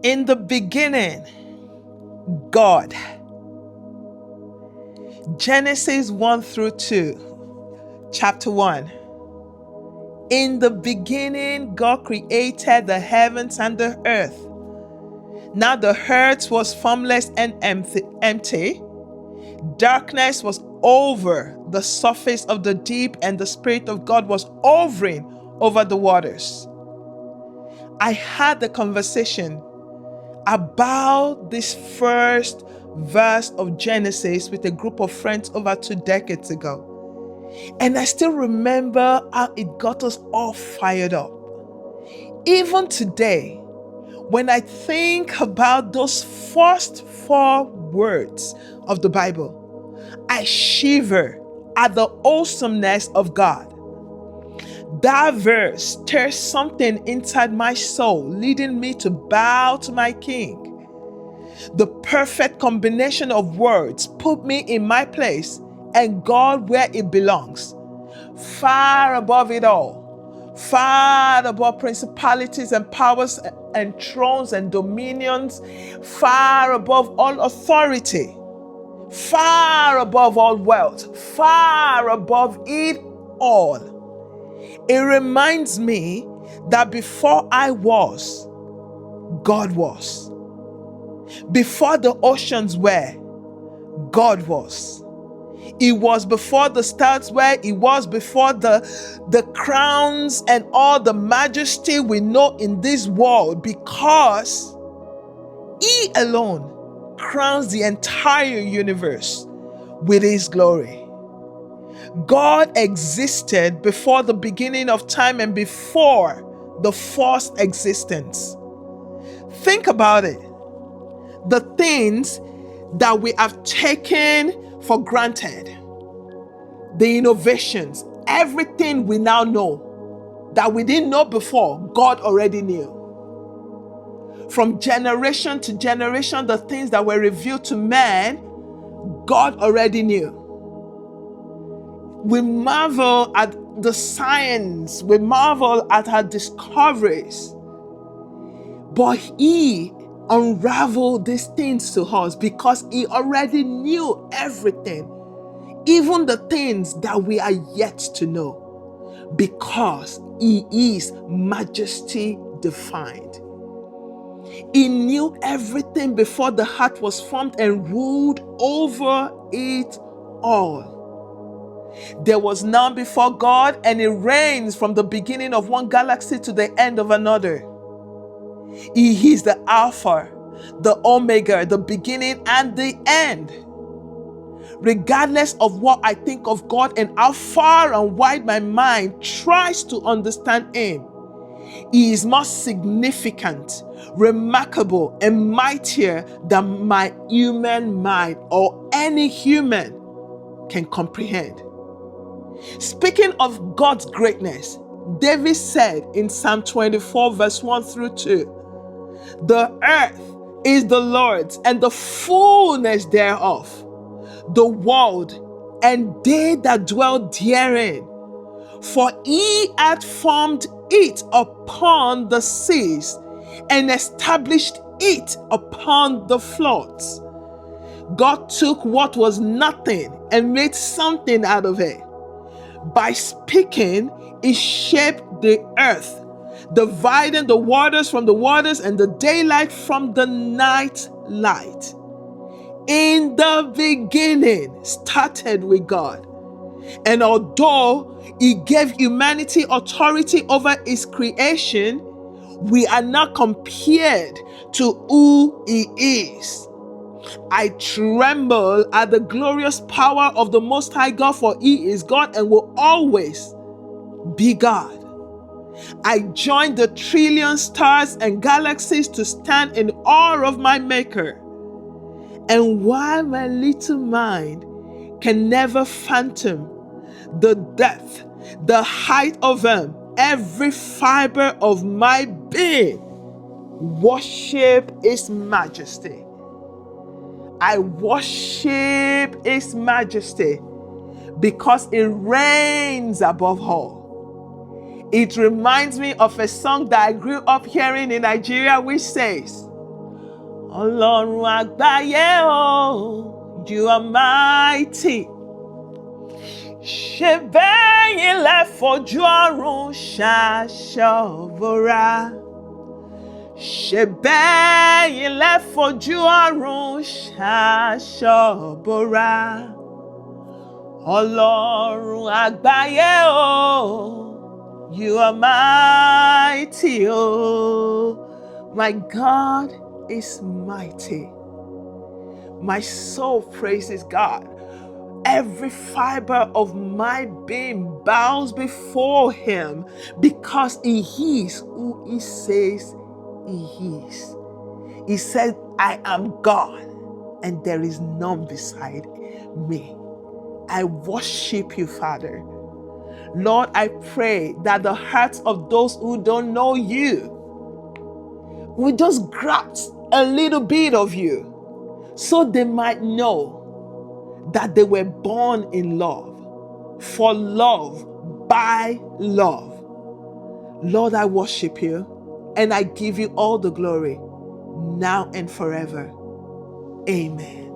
In the beginning, God. Genesis 1 through 2, chapter 1. In the beginning, God created the heavens and the earth. Now the earth was formless and empty. Darkness was over the surface of the deep, and the Spirit of God was hovering over the waters. I had the conversation about this first verse of Genesis with a group of friends over 2 decades ago. And I still remember how it got us all fired up. Even today, when I think about those first 4 words of the Bible, I shiver at the awesomeness of God. That verse stirs something inside my soul, leading me to bow to my King. The perfect combination of words put me in my place and God where it belongs, far above it all, far above principalities and powers and thrones and dominions, far above all authority, far above all wealth, far above it all. It reminds me that before I was, God was. Before the oceans were, God was. It was before the stars were. It was before the crowns and all the majesty we know in this world, because He alone crowns the entire universe with His glory. God existed before the beginning of time and before the first existence. Think about it. The things that we have taken for granted, the innovations, everything we now know that we didn't know before, God already knew. From generation to generation, the things that were revealed to man, God already knew. We marvel at the science, we marvel at her discoveries, but He unraveled these things to us because He already knew everything, even the things that we are yet to know, because He is majesty defined. He knew everything before the heart was formed and ruled over it all. There was none before God, and He reigns from the beginning of one galaxy to the end of another. He is the Alpha, the Omega, the beginning and the end. Regardless of what I think of God and how far and wide my mind tries to understand Him, He is more significant, remarkable, and mightier than my human mind or any human can comprehend. Speaking of God's greatness, David said in Psalm 24, verse 1 through 2, "The earth is the Lord's and the fullness thereof, the world and they that dwell therein. For He hath formed it upon the seas and established it upon the floods." God took what was nothing and made something out of it. By speaking, He shaped the earth, dividing the waters from the waters and the daylight from the night light. In the beginning started with God. And although He gave humanity authority over His creation, we are not compared to who He is. I tremble at the glorious power of the Most High God, for He is God and will always be God. I join the trillion stars and galaxies to stand in awe of my Maker. And while my little mind can never fathom the depth, the height of Him, every fiber of my being worship His majesty. I worship His majesty because He reigns above all. It reminds me of a song that I grew up hearing in Nigeria, which says, Ọlọ́run àgbáyé o, you are mighty. Ṣé bẹ́yìn lẹ fojú ọ̀run ṣaṣọ bora? Ṣé bẹ́yìn lẹ fojú ọ̀run ṣaṣọ bora? Ọlọ́run àgbáyé o, you are mighty o. My God is mighty. My soul praises God. Every fiber of my being bows before him because he is who he says he is. He said, I am God and there is none beside me. I worship you, Father. Lord, I pray that the hearts of those who don't know you will just grasp a little bit of you so they might know that they were born in love, for love, by love. Lord, I worship you and I give you all the glory now and forever. Amen.